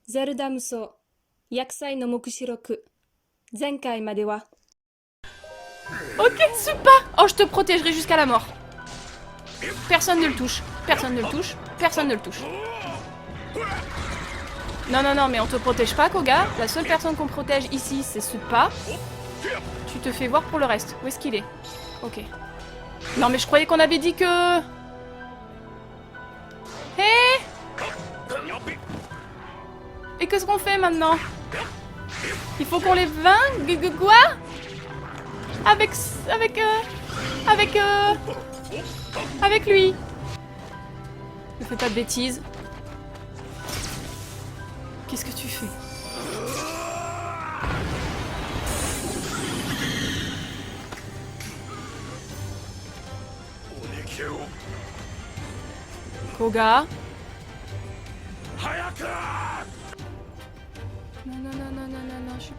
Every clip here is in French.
ゼルダ無双薬剤の目視録前回までは Ok, super. Oh, je te protégerai jusqu'à la mort. Personne ne le touche. Personne ne le touche. Personne ne le touche. Non, non, non, mais on te protège pas, Koga. La seule personne qu'on protège ici, c'est Supa. Tu te fais voir pour le reste. Où est-ce qu'il est? Ok. Non, mais je croyais qu'on avait dit que... Hé! Et qu'est-ce qu'on fait maintenant? Il faut qu'on les vainque? Quoi? Avec lui. Ne fais pas de bêtises. Qu'est-ce que tu fais? Koga. Non, non, non, non, non, non, non, je suis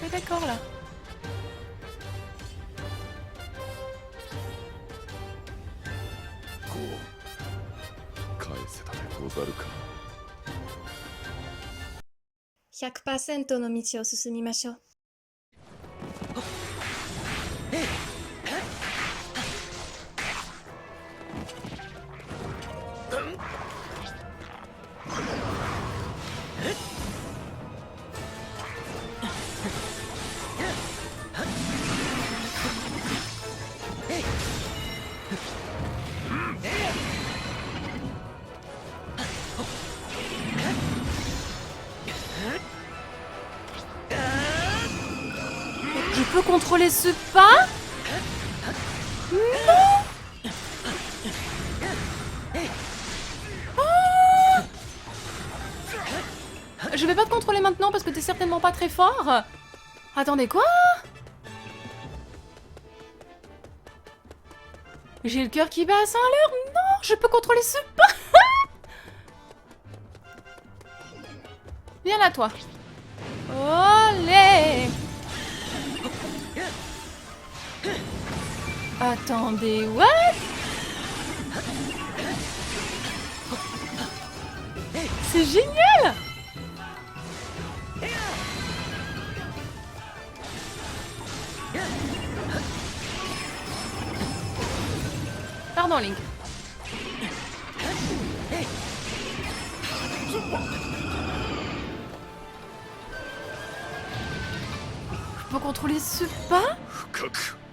pas d'accord là.100% の道を進みましょう。Je peux contrôler ce pas? Non! Oh! Je vais pas te contrôler maintenant parce que t'es certainement pas très fort. Attendez, quoi? J'ai le cœur qui bat à 100 à l'heure. Non, je peux contrôler ce pas. Viens là, toi. Olé! Attendez, what? C'est génial! Pardon, Link. Je peux contrôler ce pas?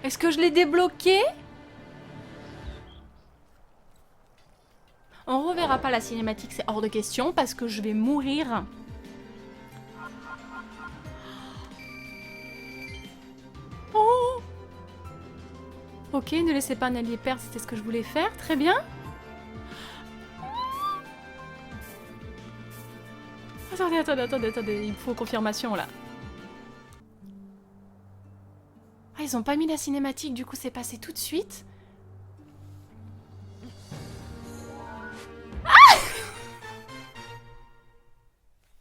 Est-ce que je l'ai débloqué? On reverra pas la cinématique, c'est hors de question parce que je vais mourir. Oh! Ok, ne laissez pas un allié perdre, c'était ce que je voulais faire, très bien. Attendez, il me faut confirmation là. Ah, ils ont pas mis la cinématique, du coup c'est passé tout de suite. Ah!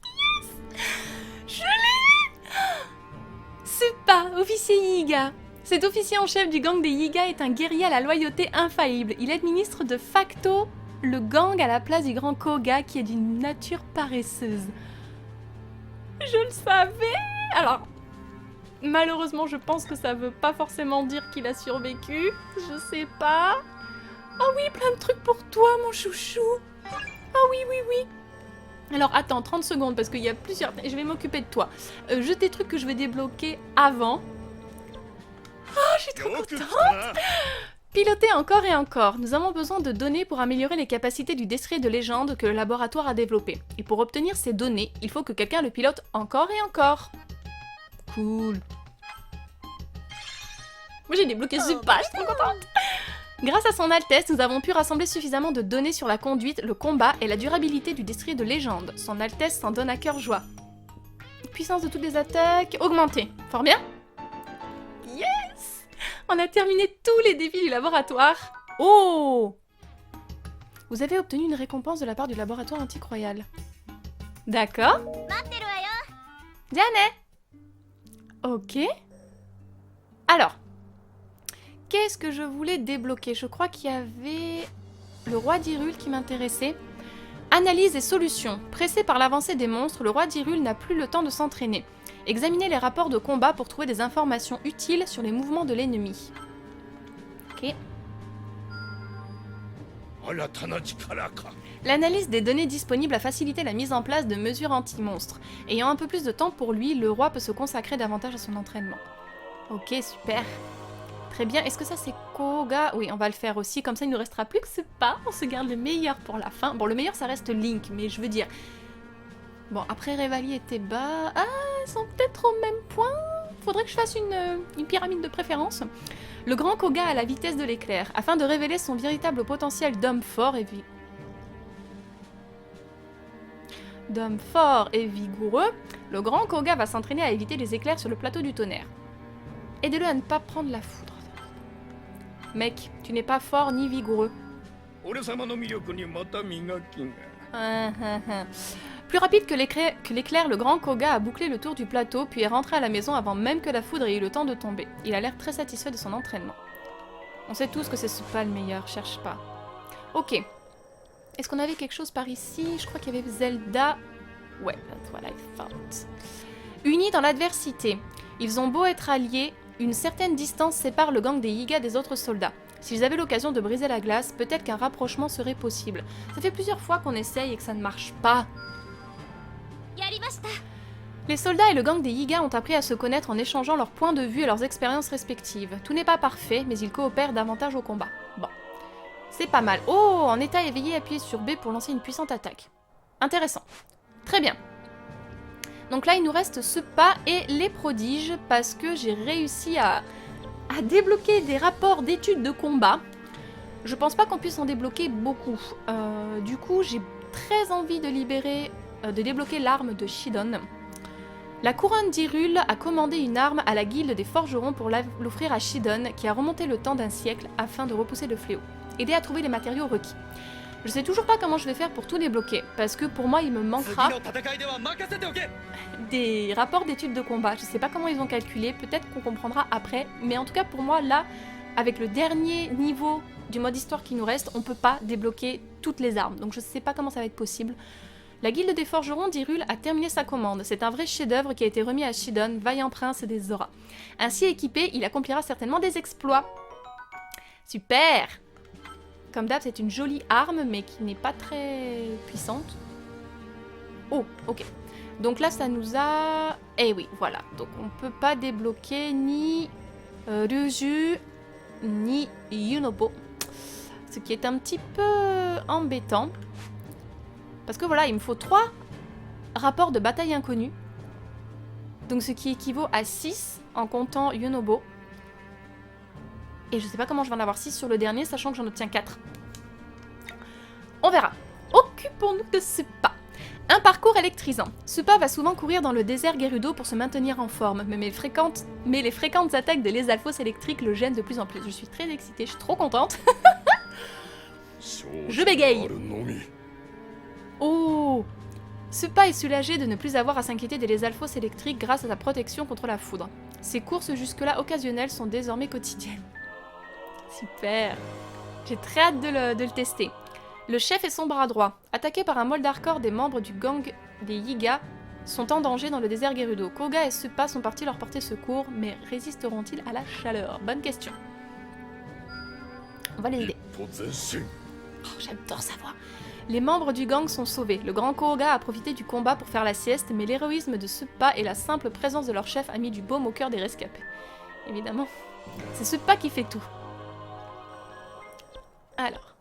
Yes! Je l'ai! Supa, officier Yiga. Cet officier en chef du gang des Yiga est un guerrier à la loyauté infaillible. Il administre de facto le gang à la place du grand Koga qui est d'une nature paresseuse. Je le savais! Alors, malheureusement, je pense que ça veut pas forcément dire qu'il a survécu. Je sais pas. Ah oui, plein de trucs pour toi, mon chouchou. Ah oui, oui, oui. Alors, attends, 30 secondes, parce qu'il y a plusieurs... Je vais m'occuper de toi. J'ai des trucs que je vais débloquer avant. Oh, je suis trop contente. Piloter encore et encore. Nous avons besoin de données pour améliorer les capacités du destrier de légende que le laboratoire a développé. Et pour obtenir ces données, il faut que quelqu'un le pilote encore et encore. Cool. Moi j'ai débloqué ce pas, je suis trop contente. Grâce à son Altesse, nous avons pu rassembler suffisamment de données sur la conduite, le combat et la durabilité du destrier de légende. Son Altesse s'en donne à cœur joie. Puissance de toutes les attaques augmentée. Fort bien. Yes! On a terminé tous les défis du laboratoire. Oh! Vous avez obtenu une récompense de la part du laboratoire antique-royal. D'accord. Diane! Ok. Alors, qu'est-ce que je voulais débloquer? Je crois qu'il y avait le roi d'Hyrule qui m'intéressait. Analyse et solution. Pressé par l'avancée des monstres, le roi d'Hyrule n'a plus le temps de s'entraîner. Examinez les rapports de combat pour trouver des informations utiles sur les mouvements de l'ennemi. Ok. L'analyse des données disponibles a facilité la mise en place de mesures anti-monstres. Ayant un peu plus de temps pour lui, le roi peut se consacrer davantage à son entraînement. Ok, super. Très bien. Est-ce que ça c'est Koga? Oui, on va le faire aussi. Comme ça, il ne nous restera plus que ce pas. On se garde le meilleur pour la fin. Bon, le meilleur, ça reste Link, mais je veux dire... Bon, après Revali et Teba... Ah, ils sont peut-être au même point. Faudrait que je fasse une pyramide de préférence. Le grand Koga a la vitesse de l'éclair. Afin de révéler son véritable potentiel d'homme fort et vigoureux, le grand Koga va s'entraîner à éviter les éclairs sur le plateau du tonnerre. Aidez-le à ne pas prendre la foudre. Mec, tu n'es pas fort ni vigoureux. Plus rapide que l'éclair, le grand Koga a bouclé le tour du plateau, puis est rentré à la maison avant même que la foudre ait eu le temps de tomber. Il a l'air très satisfait de son entraînement. On sait tous que c'est pas le meilleur, cherche pas. Ok. Est-ce qu'on avait quelque chose par ici? Je crois qu'il y avait Zelda. Ouais, that's what I thought. Unis dans l'adversité. Ils ont beau être alliés, une certaine distance sépare le gang des Yiga des autres soldats. S'ils avaient l'occasion de briser la glace, peut-être qu'un rapprochement serait possible. Ça fait plusieurs fois qu'on essaye et que ça ne marche pas. Les soldats et le gang des Yiga ont appris à se connaître en échangeant leurs points de vue et leurs expériences respectives. Tout n'est pas parfait, mais ils coopèrent davantage au combat. Bon. C'est pas mal. Oh, en état éveillé, appuyez sur B pour lancer une puissante attaque. Intéressant. Très bien. Donc là, il nous reste ce pas et les prodiges, parce que j'ai réussi à débloquer des rapports d'études de combat. Je pense pas qu'on puisse en débloquer beaucoup. Du coup, j'ai très envie de débloquer l'arme de Shidon. La couronne d'Hyrule a commandé une arme à la guilde des forgerons pour l'offrir à Shidon, qui a remonté le temps d'un siècle afin de repousser le fléau. Aider à trouver les matériaux requis. Je sais toujours pas comment je vais faire pour tout débloquer, parce que pour moi il me manquera des rapports d'études de combat. Je sais pas comment ils ont calculé, peut-être qu'on comprendra après, mais en tout cas pour moi là, avec le dernier niveau du mode histoire qui nous reste, on peut pas débloquer toutes les armes, donc je sais pas comment ça va être possible. La guilde des forgerons d'Hyrule a terminé sa commande. C'est un vrai chef-d'œuvre qui a été remis à Shidon, vaillant prince des Zora. Ainsi équipé, il accomplira certainement des exploits. Super! Comme d'hab, c'est une jolie arme, mais qui n'est pas très puissante. Oh, ok. Donc là, ça nous a... Eh oui, voilà. Donc on peut pas débloquer ni Ryuju, ni Yunobo. Ce qui est un petit peu embêtant. Parce que voilà, il me faut 3 rapports de bataille inconnus. Donc ce qui équivaut à 6 en comptant Yunobo. Et je sais pas comment je vais en avoir 6 sur le dernier, sachant que j'en obtiens 4. On verra. Occupons-nous de ce pas. Un parcours électrisant. Ce pas va souvent courir dans le désert Gerudo pour se maintenir en forme, mais les fréquentes attaques de Lézalfos électriques le gênent de plus en plus. Je suis très excitée, je suis trop contente. Je bégaye. Oh! Ce pas est soulagé de ne plus avoir à s'inquiéter des Lézalfos électriques grâce à sa protection contre la foudre. Ses courses jusque-là occasionnelles sont désormais quotidiennes. Super! J'ai très hâte de le tester. Le chef et son bras droit, attaqués par un Moldarkor, des membres du gang des Yiga sont en danger dans le désert Gerudo. Koga et Suppa sont partis leur porter secours, mais résisteront-ils à la chaleur? Bonne question. On va les aider. Oh, j'adore sa voix. Les membres du gang sont sauvés. Le grand Koga a profité du combat pour faire la sieste, mais l'héroïsme de Suppa et la simple présence de leur chef a mis du baume au cœur des rescapés. Évidemment, c'est Suppa qui fait tout. Alors,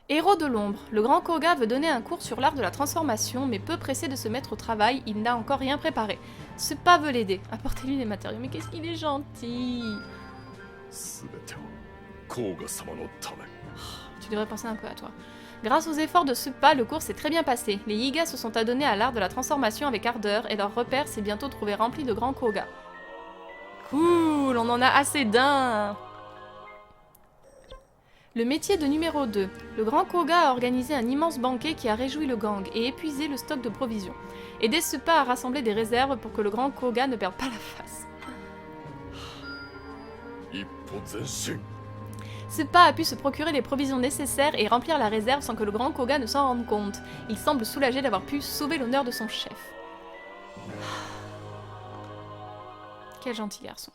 héros de l'ombre. Le grand Koga veut donner un cours sur l'art de la transformation, mais peu pressé de se mettre au travail, il n'a encore rien préparé. Suppa veut l'aider. Apportez-lui les matériaux. Mais qu'est-ce qu'il est gentil! Tu devrais penser un peu à toi. Grâce aux efforts de Suppa, le cours s'est très bien passé. Les Yiga se sont adonnés à l'art de la transformation avec ardeur et leur repère s'est bientôt trouvé rempli de grands Koga. Cool, on en a assez d'un. Le métier de numéro 2. Le grand Koga a organisé un immense banquet qui a réjoui le gang et épuisé le stock de provisions. Aidez Suppa à rassembler des réserves pour que le grand Koga ne perde pas la face. Suppa a pu se procurer les provisions nécessaires et remplir la réserve sans que le grand Koga ne s'en rende compte. Il semble soulagé d'avoir pu sauver l'honneur de son chef. Quel gentil garçon.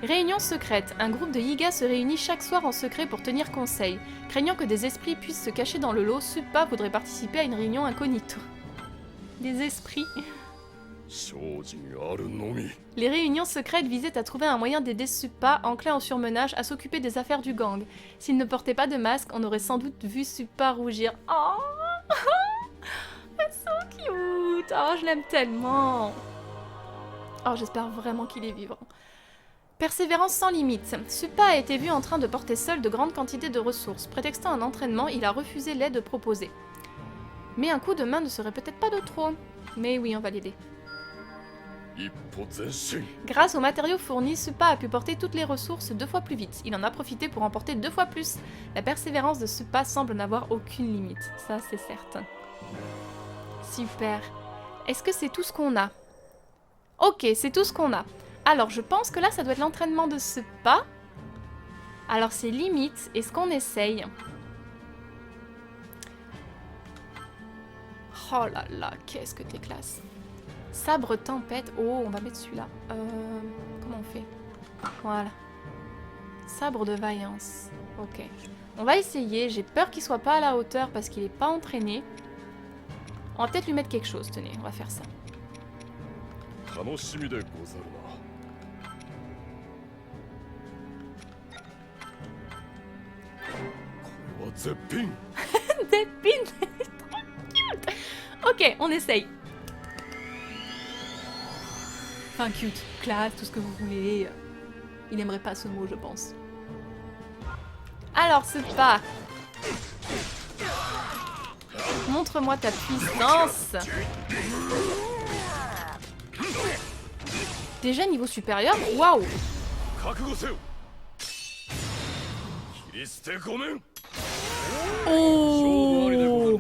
Réunion secrète. Un groupe de Yiga se réunit chaque soir en secret pour tenir conseil. Craignant que des esprits puissent se cacher dans le lot, Suppa voudrait participer à une réunion incognito. Des esprits. Les réunions secrètes visaient à trouver un moyen d'aider Suppa, enclin au surmenage, à s'occuper des affaires du gang. S'il ne portait pas de masque, on aurait sans doute vu Suppa rougir. Oh, so cute. Oh, je l'aime tellement. Oh, j'espère vraiment qu'il est vivant. Persévérance sans limite. Suppa a été vu en train de porter seul de grandes quantités de ressources. Prétextant un entraînement, il a refusé l'aide proposée. Mais un coup de main ne serait peut-être pas de trop. Mais oui, on va l'aider. Grâce aux matériaux fournis, Suppa a pu porter toutes les ressources 2 fois plus vite. Il en a profité pour en porter 2 fois plus. La persévérance de Suppa semble n'avoir aucune limite. Ça, c'est certain. Super. Est-ce que c'est tout ce qu'on a? Ok, c'est tout ce qu'on a. Alors, je pense que là, ça doit être l'entraînement de Suppa. Alors, c'est limite. Est-ce qu'on essaye? Oh là là, qu'est-ce que t'es classe. Sabre tempête. Oh, on va mettre celui-là. Comment on fait? Voilà. Sabre de vaillance. Ok. On va essayer. J'ai peur qu'il soit pas à la hauteur parce qu'il est pas entraîné. On va peut-être lui mettre quelque chose. Tenez, on va faire ça. Des pins. Trop cute. Ok, on essaye. Enfin, cute, classe, tout ce que vous voulez. Il aimerait pas ce mot, je pense. Alors, Suppa. Montre-moi ta puissance. Déjà niveau supérieur? Waouh! Oh!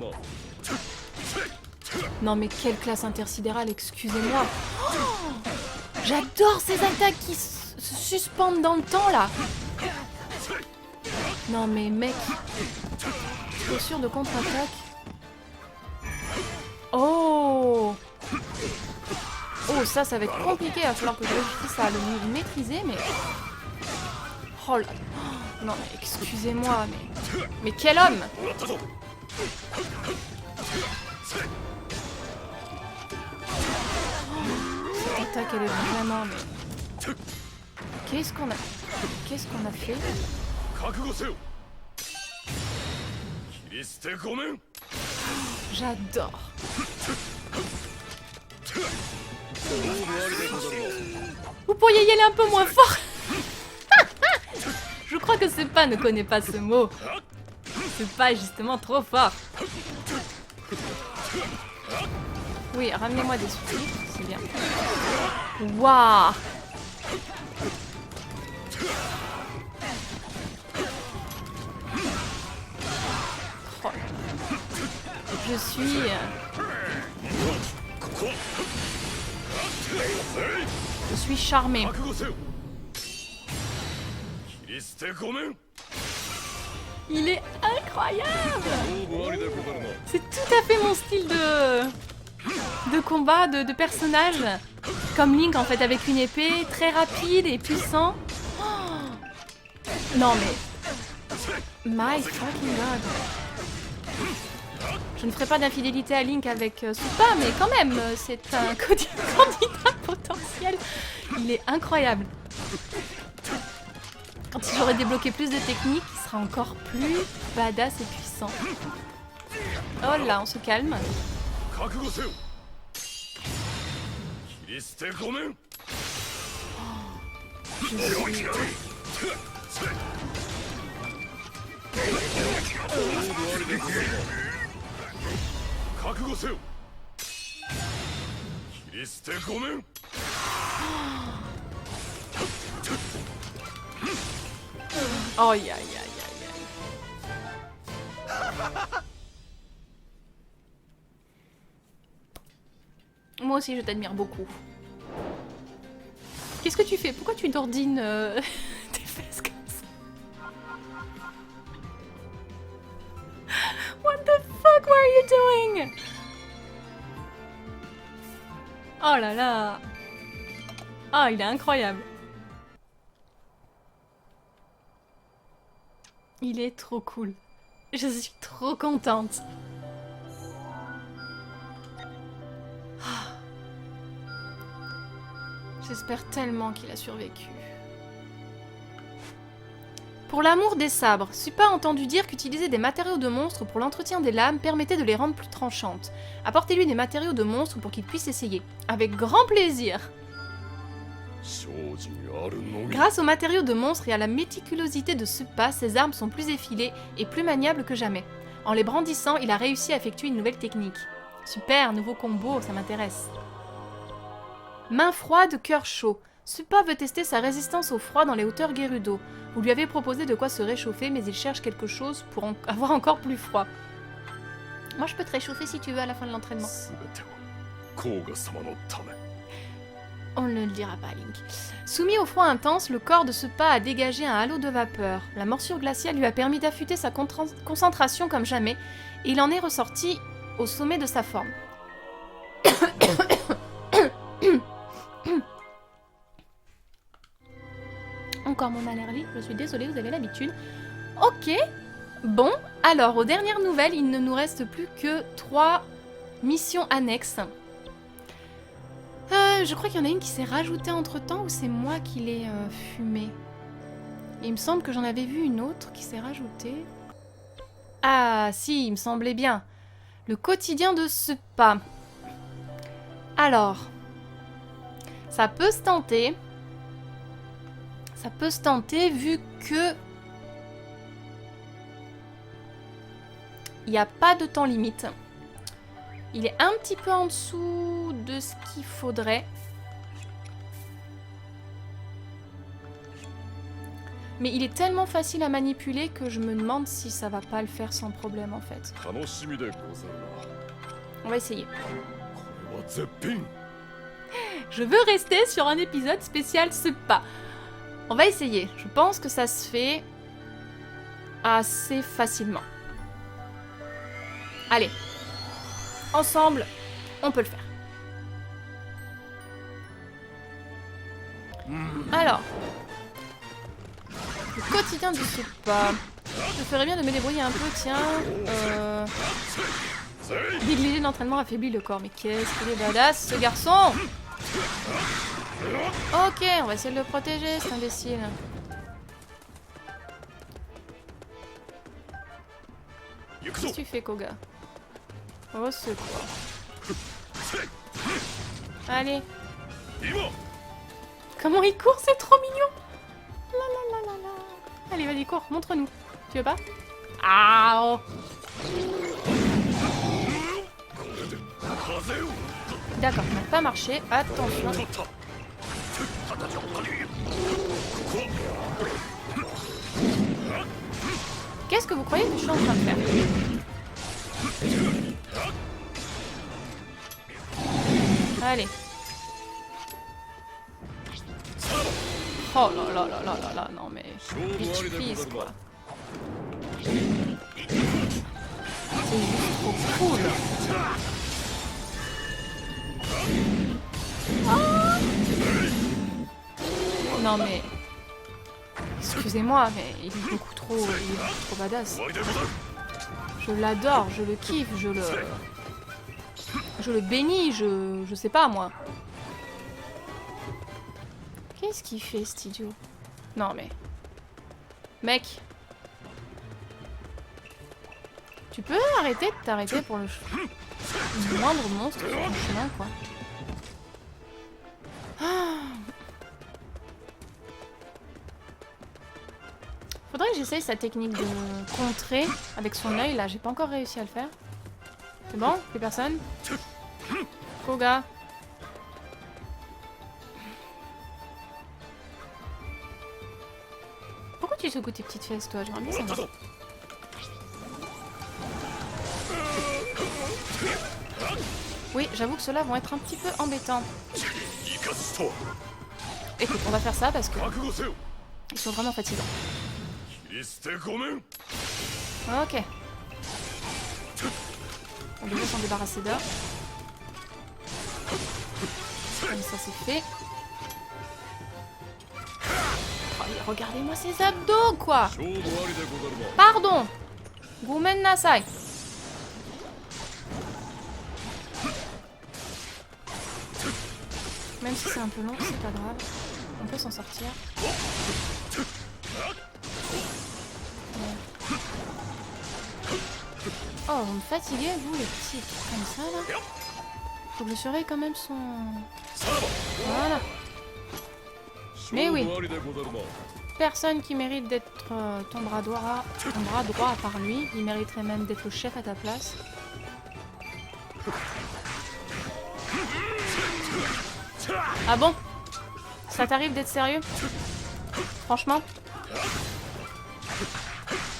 Non mais quelle classe intersidérale, excusez-moi. Oh, j'adore ces attaques qui se suspendent dans le temps là. Non mais mec, t'es sûr de contre-attaque? Oh! Oh, ça va être compliqué, il va falloir que je réussisse à le maîtriser, mais... Oh là... Non, mais excusez-moi, mais... Mais quel homme! Cette attaque, elle est vraiment... Mais... Qu'est-ce qu'on a fait? J'adore. Vous pourriez y aller un peu moins fort. Je crois que Suppa ne connaît pas ce mot. Suppa est justement trop fort. Oui, ramenez-moi des sous-titres, c'est bien. Waouh. Oh. Je suis charmée. Il est incroyable. C'est tout à fait mon style de combat, de personnage. Comme Link en fait, avec une épée, très rapide et puissant. Oh, non mais... My fucking god. Je ne ferai pas d'infidélité à Link avec Suppa, mais quand même, c'est un candidat potentiel. Il est incroyable. Quand j'aurai débloqué plus de techniques, il sera encore plus badass et puissant. Oh là, on se calme. Oh, aïe aïe aïe aïe. Moi aussi je t'admire beaucoup. Qu'est-ce que tu fais? Pourquoi tu d'ordines tes fesses comme ça? What the fuck were you doing? Oh là là. Ah, il est incroyable. Il est trop cool. Je suis trop contente. Ah. J'espère tellement qu'il a survécu. Pour l'amour des sabres, Suppa a entendu dire qu'utiliser des matériaux de monstres pour l'entretien des lames permettait de les rendre plus tranchantes. Apportez-lui des matériaux de monstres pour qu'il puisse essayer. Avec grand plaisir. Grâce aux matériaux de monstres et à la méticulosité de Suppa, ses armes sont plus effilées et plus maniables que jamais. En les brandissant, il a réussi à effectuer une nouvelle technique. Super, nouveau combo, ça m'intéresse. Main froide, cœur chaud. Suppa veut tester sa résistance au froid dans les hauteurs Gerudo. Vous lui avez proposé de quoi se réchauffer, mais il cherche quelque chose pour avoir encore plus froid. Moi, je peux te réchauffer si tu veux à la fin de l'entraînement. On ne le dira pas, Link. Soumis au froid intense, le corps de Suppa a dégagé un halo de vapeur. La morsure glaciale lui a permis d'affûter sa concentration comme jamais, et il en est ressorti au sommet de sa forme. Encore mon allergie, je suis désolée, vous avez l'habitude. Ok, bon, alors aux dernières nouvelles, il ne nous reste plus que 3 missions annexes. Je crois qu'il y en a une qui s'est rajoutée entre-temps ou c'est moi qui l'ai fumée. Il me semble que j'en avais vu une autre qui s'est rajoutée. Ah, si, il me semblait bien. Le quotidien de Suppa. Alors, ça peut se tenter. Ça peut se tenter vu que il n'y a pas de temps limite. Il est un petit peu en dessous de ce qu'il faudrait. Mais il est tellement facile à manipuler que je me demande si ça va pas le faire sans problème en fait. On va essayer. Je veux rester sur un épisode spécial Suppa. On va essayer. Je pense que ça se fait assez facilement. Allez. Ensemble, on peut le faire. Alors. Le quotidien du Suppa. Je ferais bien de me débrouiller un peu, tiens. Négligé d'entraînement affaiblit le corps. Mais qu'est-ce qu'il est badass, ce garçon! Ok, on va essayer de le protéger, cet imbécile. Qu'est-ce que tu fais, Koga? Au secours. Allez. Comment il court, c'est trop mignon! La la la la la. Allez, vas-y, cours, montre-nous. Tu veux pas? Ah oh. D'accord, ça n'a pas marché. Attention. Qu'est-ce que vous croyez que je suis en train de faire? Allez. Oh là là là là là là, non mais... Bitch please, quoi. C'est juste trop cool. Oh non mais... Excusez-moi, mais il est beaucoup trop badass. Je l'adore, je le kiffe, je le bénis, je sais pas moi. Qu'est-ce qu'il fait, cet idiot? Non mais... Mec. Tu peux arrêter de t'arrêter pour le moindre monstre sur le chemin, quoi. Ah. Faudrait que j'essaye sa technique de contrer avec son œil, là. J'ai pas encore réussi à le faire. C'est bon? Plus personne? Koga. Pourquoi tu secoues tes petites fesses, toi? J'aimerais bien savoir. Oui, j'avoue que ceux-là vont être un petit peu embêtants. écoute, on va faire ça parce que 覚悟せよ ils sont vraiment fatigants. 切り捨てごめん Ok. On devrait s'en débarrasser d'un. Comme ça c'est fait. Oh, regardez-moi ces abdos quoi. 勝負ありでござるな Pardon. Gomen nasai. Même si c'est un peu long, c'est pas grave. On peut s'en sortir. Oh, vous me fatiguez, vous, les petits trucs comme ça, là. Faut que je surveille quand même son... さらば Voilà. Mais 勝 oui. 負ありでござるな Personne qui mérite d'être ton bras droit à part lui. Il mériterait même d'être le chef à ta place. Ah bon? Ça t'arrive d'être sérieux? Franchement?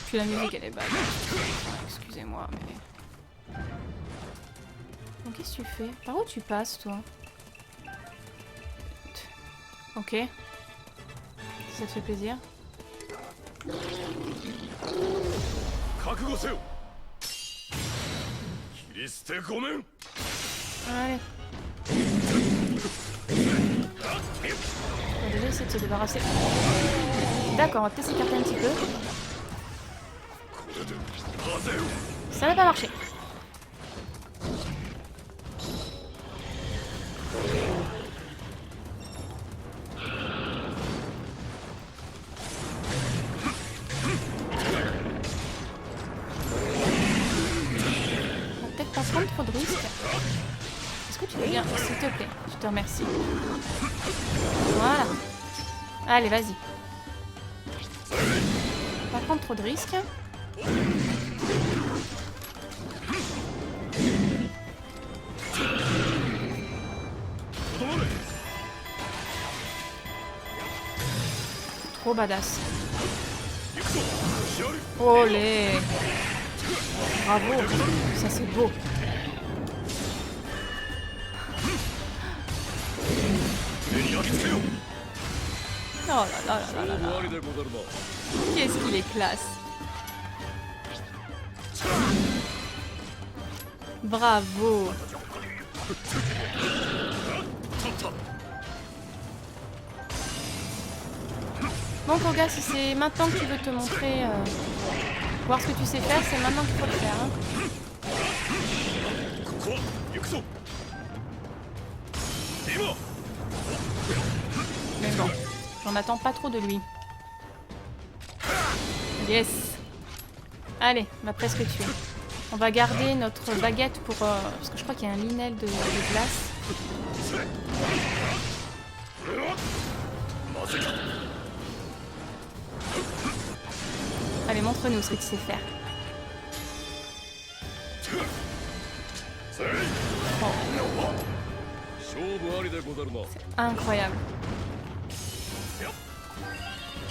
Puis la musique elle est bad. Excusez-moi mais... Donc qu'est-ce que tu fais? Par où tu passes toi? Ok. Ça te fait plaisir? 覚悟せよ切り捨てごめん Allez. On va déjà essayer de se débarrasser. D'accord, on va peut-être s'écarter un petit peu. これで風よ Ça n'a pas marché. On va peut-être pas prendre trop de risques. Est-ce que tu veux bien, s'il te plaît? Je te remercie. Voilà. Allez, vas-y. Pas prendre trop de risques. Trop badass. 行くぞしあり Olé. Bravo. Ça c'est beau. Oh là là là là là 勝負 là. ありでござるな Qu'est-ce qu'il est classe. Bravo. Bon Koga, si c'est maintenant que tu veux te montrer, voir ce que tu sais faire, c'est maintenant qu'il faut le faire. Hein. ここは行くぞ今 Mais bon, j'en attends pas trop de lui. Yes. Allez, on va presque tuer. On va garder notre baguette pour... parce que je crois qu'il y a un linel de glace. まずいか Allez, montre-nous ce que tu sais faire. せい Oh, 勝負ありでござるな incroyable.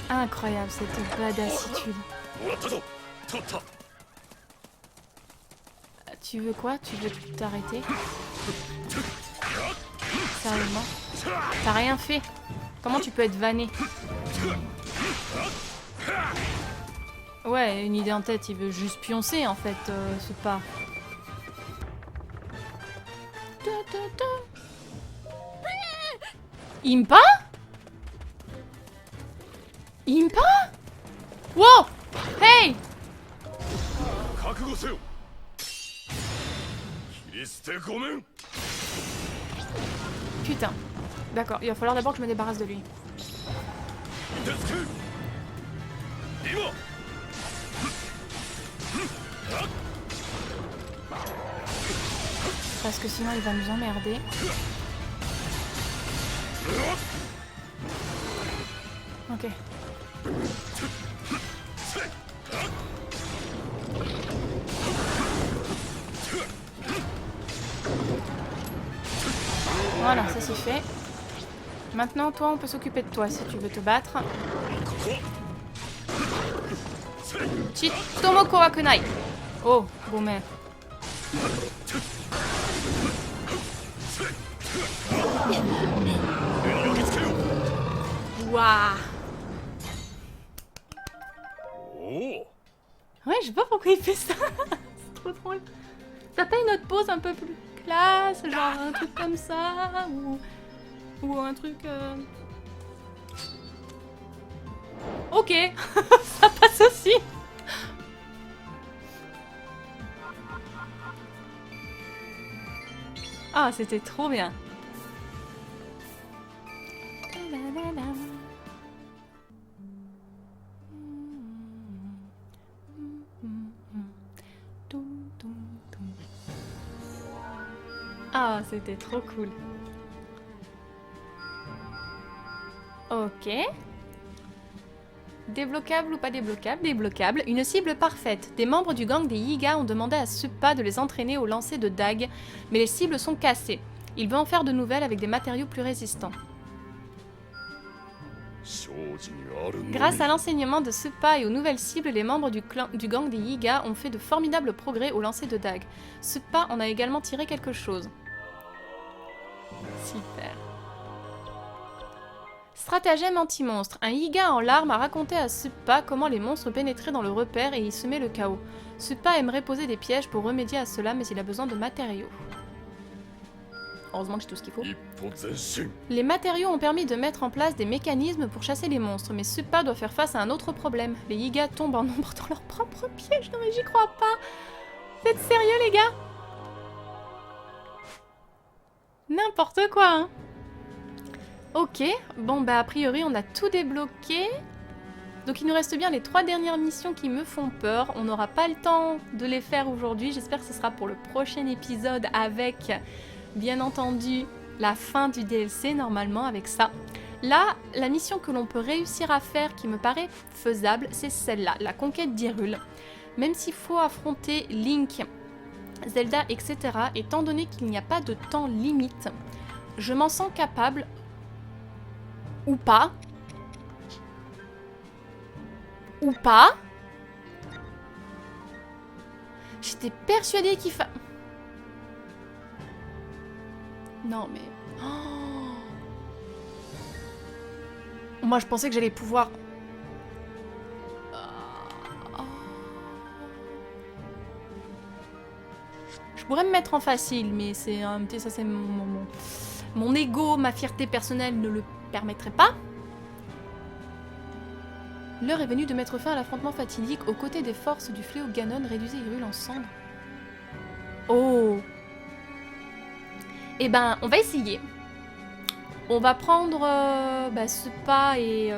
Incroyable cette badassitude. 終わったぞ取った Tu veux quoi? Tu veux t'arrêter? Sérieusement? T'as rien fait? Comment tu peux être vanné? Ouais, une idée en tête, il veut juste pioncer en fait, c'est pas... Impa? Impa? Wow! Hey! 覚悟せよ切り捨てごめん Putain. D'accord, il va falloir d'abord que je me débarrasse de lui. 手つけ今 Parce que sinon il va nous emmerder. Ok. Voilà, ça c'est fait. Maintenant, toi, on peut s'occuper de toi si tu veux te battre. Chitomoko wa kunai. Oh, bon mais. Waouh. おお Ouais, je sais pas pourquoi il fait ça. C'est trop drôle. T'as pas une autre pose un peu plus classe, genre un truc comme ça, ou un truc... Ok, ça passe aussi. Ah, c'était trop bien. Ah, c'était trop cool. Ok. Débloquable ou pas débloquable? Débloquable. Une cible parfaite. Des membres du gang des Yiga ont demandé à Suppa de les entraîner au lancer de dagues, mais les cibles sont cassées. Il veut en faire de nouvelles avec des matériaux plus résistants. 正直にあるのに Grâce à l'enseignement de Suppa et aux nouvelles cibles, les membres du gang des Yiga ont fait de formidables progrès au lancer de dagues. Suppa en a également tiré quelque chose. Super. Stratagème anti-monstre. Un Yiga en larmes a raconté à Suppa comment les monstres pénétraient dans le repère et y semaient le chaos. Suppa aimerait poser des pièges pour remédier à cela, mais il a besoin de matériaux. Heureusement que j'ai tout ce qu'il faut. 一歩前進 Les matériaux ont permis de mettre en place des mécanismes pour chasser les monstres, mais Suppa doit faire face à un autre problème. Les Yiga tombent en nombre dans leur propre piège. Non mais j'y crois pas. Vous êtes sérieux les gars? N'importe quoi, hein. Ok, bon bah a priori on a tout débloqué. Donc il nous reste bien les 3 dernières missions qui me font peur. On n'aura pas le temps de les faire aujourd'hui. J'espère que ce sera pour le prochain épisode avec, bien entendu, la fin du DLC normalement avec ça. Là, la mission que l'on peut réussir à faire qui me paraît faisable, c'est celle-là, la conquête d'Hyrule. Même s'il faut affronter Link, Zelda, etc., étant donné qu'il n'y a pas de temps limite, je m'en sens capable, ou pas, J'étais persuadée qu'il fallait... Non mais... Oh. Moi je pensais que j'allais pouvoir... Oh. Je pourrais me mettre en facile, mais c'est un petit... Ça c'est mon ego, ma fierté personnelle ne le permettrait pas. L'heure est venue de mettre fin à l'affrontement fatidique aux côtés des forces du fléau Ganon, réduisez Hyrule en cendres. Oh. Eh ben, on va essayer. On va prendre Suppa et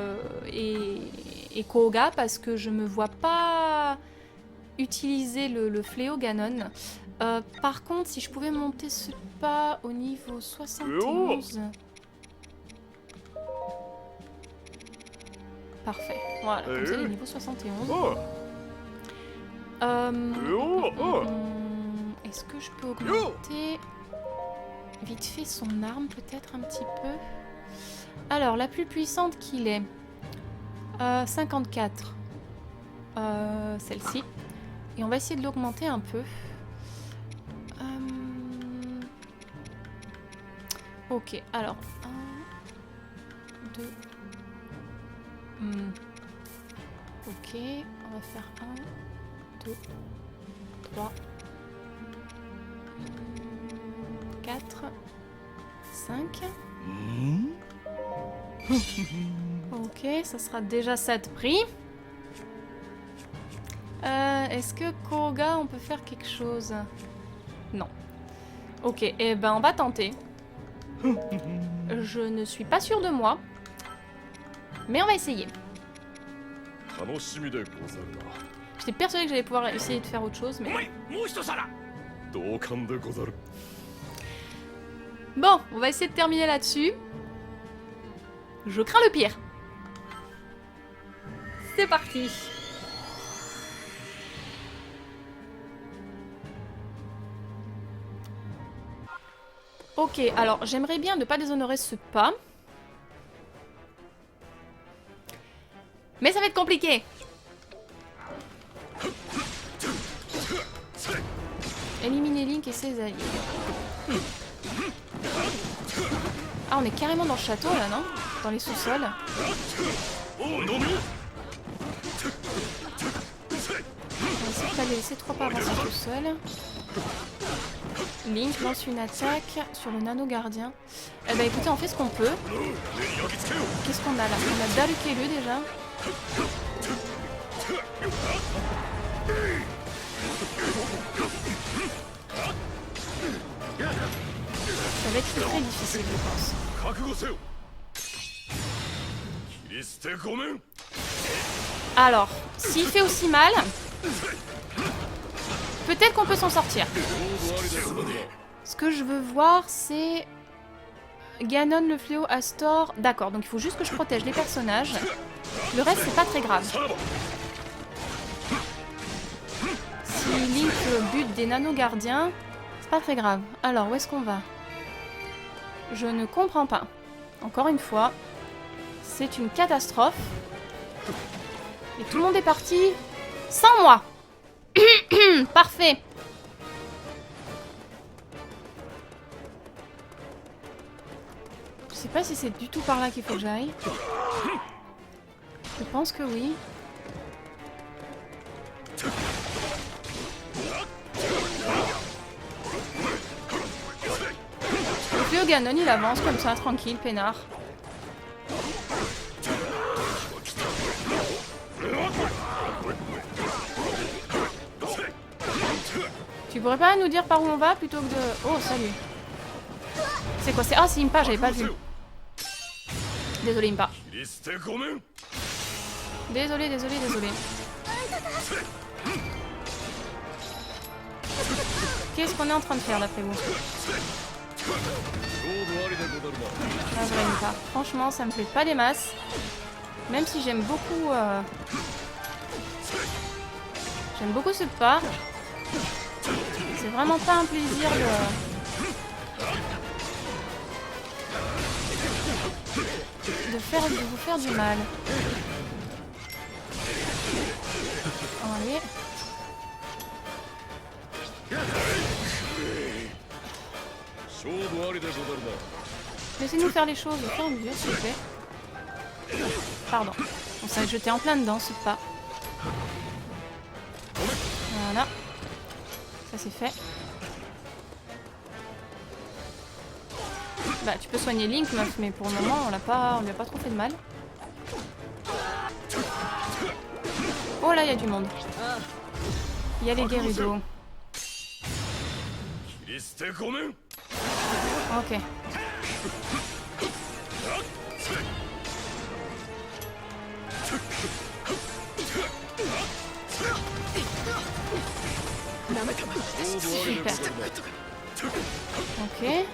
Koga parce que je me vois pas utiliser le fléau Ganon. Par contre, si je pouvais monter Suppa au niveau 71... Parfait, voilà, comme ça il est niveau 71. Oh. Est-ce que je peux augmenter vite fait son arme peut-être un petit peu? Alors, la plus puissante qu'il est, 54. Celle-ci. Et on va essayer de l'augmenter un peu. Ok, alors 1, 2... Ok, on va faire 1, 2, 3, 4, 5. Ok, ça sera déjà ça de prix. Est-ce que Koga, on peut faire quelque chose? Non. Ok, et ben on va tenter. Je ne suis pas sûre de moi. Mais on va essayer. 楽しみでござるな J'étais persuadée que j'allais pouvoir essayer de faire autre chose, mais... もう一皿同感でござる Bon, on va essayer de terminer là-dessus. Je crains le pire. C'est parti. Ok, alors j'aimerais bien ne pas déshonorer ce pas. Mais ça va être compliqué. Éliminer Link et ses alliés. Ah, on est carrément dans le château là, non? dans les sous-sols. おう飲み On va essayer de pas les laisser trop avancer tout seul. Link lance une attaque sur le nano gardien. Eh ben écoutez, on fait ce qu'on peut. 目に焼き付けよう Qu'est-ce qu'on a là? On a Dalukelu déjà. Ça va être très difficile, je pense. 覚悟せよ切り捨てごめん Alors, s'il fait aussi mal, peut-être qu'on peut s'en sortir. Ce que je veux voir, c'est Ganon, le fléau, Astor. D'accord, donc il faut juste que je protège les personnages. Le reste, c'est pas très grave. さらば Si Link bute des nano-gardiens, c'est pas très grave. Alors, où est-ce qu'on va? Je ne comprends pas. Encore une fois, c'est une catastrophe. Et tout le monde est parti sans moi. Parfait. Je sais pas si c'est du tout par là qu'il faut que j'aille. Je pense que oui. Le fléau Ganon, il avance comme ça, tranquille, peinard. Tu pourrais pas nous dire par où on va plutôt que de... Oh, salut. C'est quoi? C'est... Ah, c'est Impa, j'avais pas vu. Désolé, Impa. 切り捨てごめん Désolé, désolé, désolé. Qu'est-ce qu'on est en train de faire d'après vous? 勝負ありでござるな Ah, je l'aime pas. Franchement, ça me plaît pas des masses. Même si j'aime beaucoup... J'aime beaucoup ce pas. C'est vraiment pas un plaisir de vous faire du mal. Allez. Laissez-nous faire les choses au fur et à mesure, s'il vous plaît. Pardon. On s'est jeté en plein dedans, ce pas. Voilà. Ça c'est fait. Bah, tu peux soigner Link, meuf, mais pour le moment, on lui a pas trop fait de mal. Oh là, il y a du monde. Il y a les Gerudo. 切り捨てごめん Ok. Super. Ok.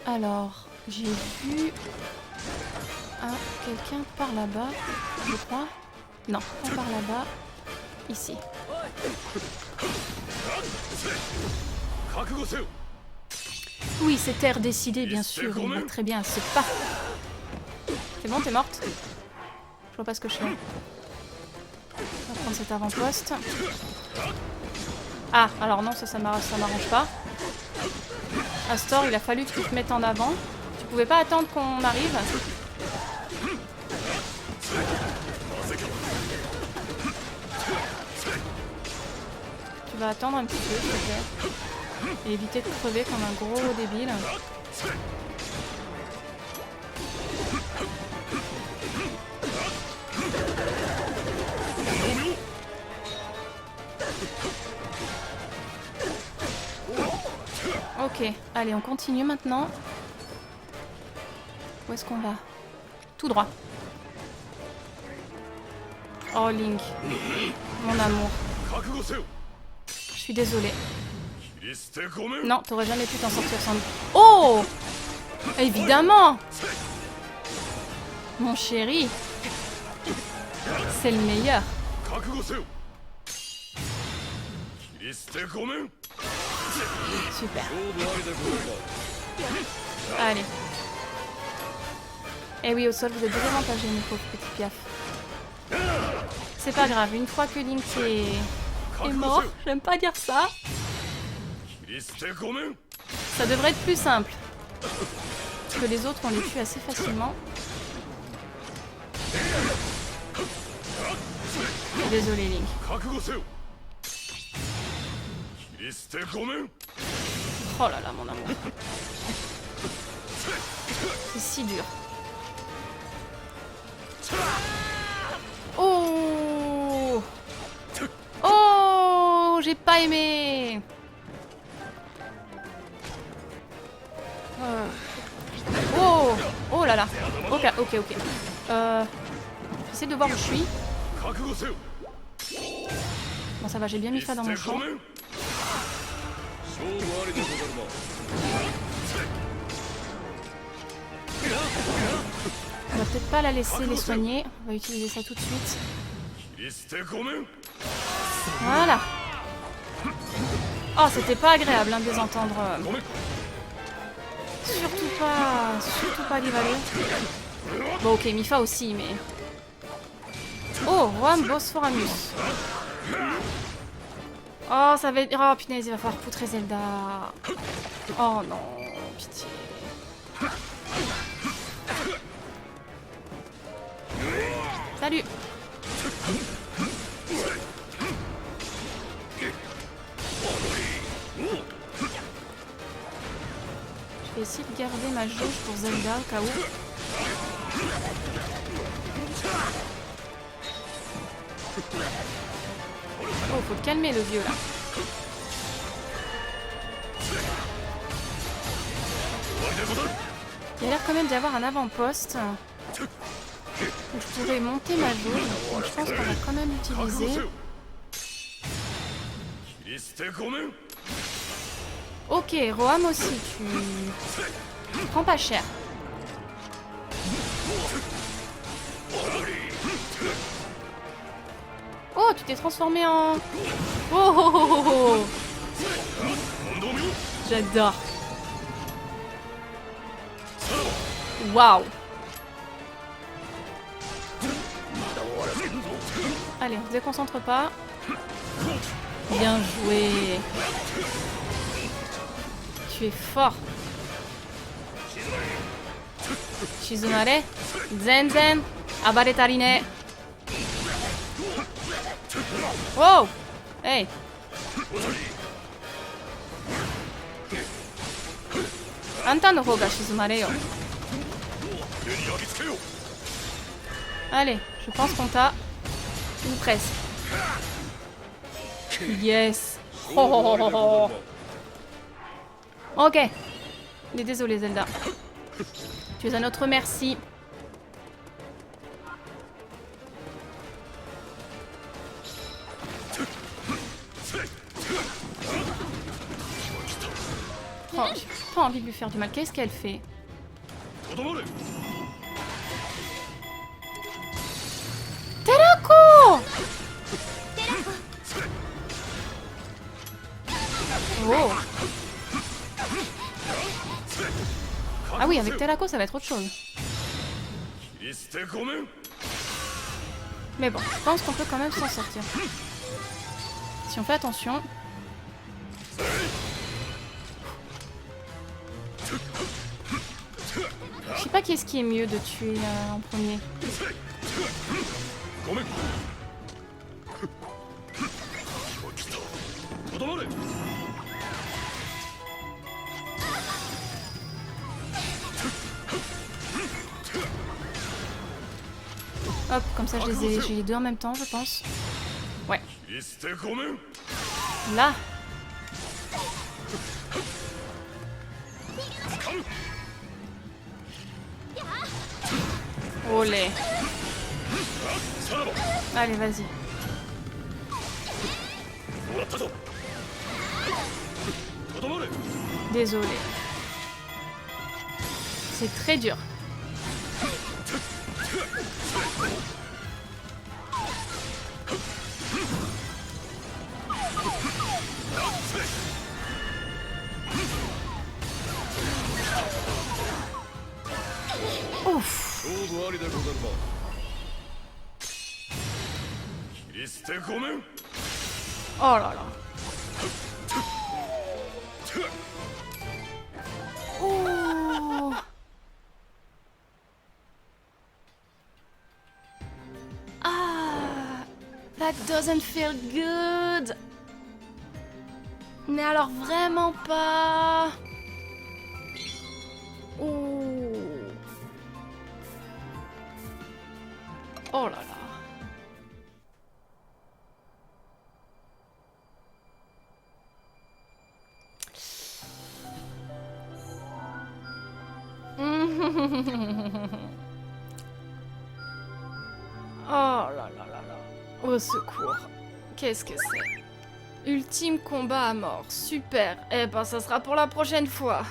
Alors, j'ai vu quelqu'un par là-bas, je crois. Non, pas par là-bas. Ici. 覚悟せよ Oui, c'est terre décidée, bien sûr. Il va très bien, c'est pas. C'est bon, t'es morte? Je vois pas ce que je fais. On va prendre cet avant-poste. Ah, alors non, ça m'arrange pas. Astor, il a fallu que tu te mettes en avant. Tu pouvais pas attendre qu'on arrive. Tu vas attendre un petit peu, s'il te plaît. Et éviter de crever comme un gros débile. Ok, allez, on continue maintenant. Où est-ce qu'on va? Tout droit. Oh, Link. Mon amour. 覚悟せよ Je suis désolée. 切り捨てごめん Non, t'aurais jamais pu t'en sortir sans... Oh! Évidemment! Mon chéri. C'est le meilleur. 覚悟せよ切り捨てごめん Super. 勝負ありでござるな Allez. Eh oui, au sol, vous êtes désavantagés, mes pauvres petits piafs. C'est pas grave, une fois que Link est mort, j'aime pas dire ça, 切り捨てごめん ça devrait être plus simple. que les autres, on les tue assez facilement. Désolé, Link. 覚悟せよ切り捨てごめん Oh là là, mon amour. C'est si dur. Oh! Oh! J'ai pas aimé! Oh! Oh là là! Ok, ok, ok. J'essaie de voir où je suis. 覚悟せよ Bon, ça va, j'ai bien mis ça dans mon 切り捨て champ. ごめん勝負ありでござるな On va peut-être pas la laisser les soigner. On va utiliser ça tout de suite. 切り捨てごめん Voilà. Oh, c'était pas agréable hein, de les entendre. ごめん Surtout pas Livalé. Bon, ok, Mifa aussi, mais. Oh, Roam Bosforamus. Oh, ça va être. Oh, punaise, il va falloir poutrer Zelda. Oh non, pitié. Salut. Je vais essayer de garder ma jauge pour Zelda au cas où. Oh, faut le calmer le vieux là. Il a l'air quand même d'y avoir un avant-poste. Où je pourrais monter ma jauge. Donc je pense qu'on va quand même 覚悟せ l'utiliser. よ切り捨てごめん Ok, Roam aussi, tu prends pas cher. Oh, tu t'es transformé en... Oh, oh, oh, oh, oh. 問答見ろ J'adore. Waouh. Allez, on se déconcentre pas. Bien joué. Tu es fort. Shizumare. Zen zen. Abare tarine. Wow. Hey. あんたの方が沈まれよ。上に焼き付けよ Allez, je pense qu'on t'a. Ou presque. Yes. Oh, oh, oh, oh, oh. Ok. Mais désolé Zelda. Tu es à notre merci. Oh, j'ai pas envie de lui faire du mal. Qu'est-ce qu'elle fait? とどまれ Terako! Oh. Ah oui, avec Terako, ça va être autre chose. 切り捨てごめん Mais bon, je pense qu'on peut quand même s'en sortir. Si on fait attention. Je sais pas qui est-ce qui est mieux de tuer en premier. ごめんとどまれ Hop, comme ça j'ai les deux en même temps, je pense. Ouais. 切り捨てごめん Là. Olé. さらば Allez, vas-y. もらったぞとどまれ Désolé. C'est très dur. Ouf. 勝負ありでござるな切り捨てごめん Oh là là. Oh. doesn't feel good. Mais alors vraiment pas. Ouh. Oh là là. Oh là là là là. Au secours. Qu'est-ce que c'est? Ultime combat à mort. Super. Eh ben, ça sera pour la prochaine fois.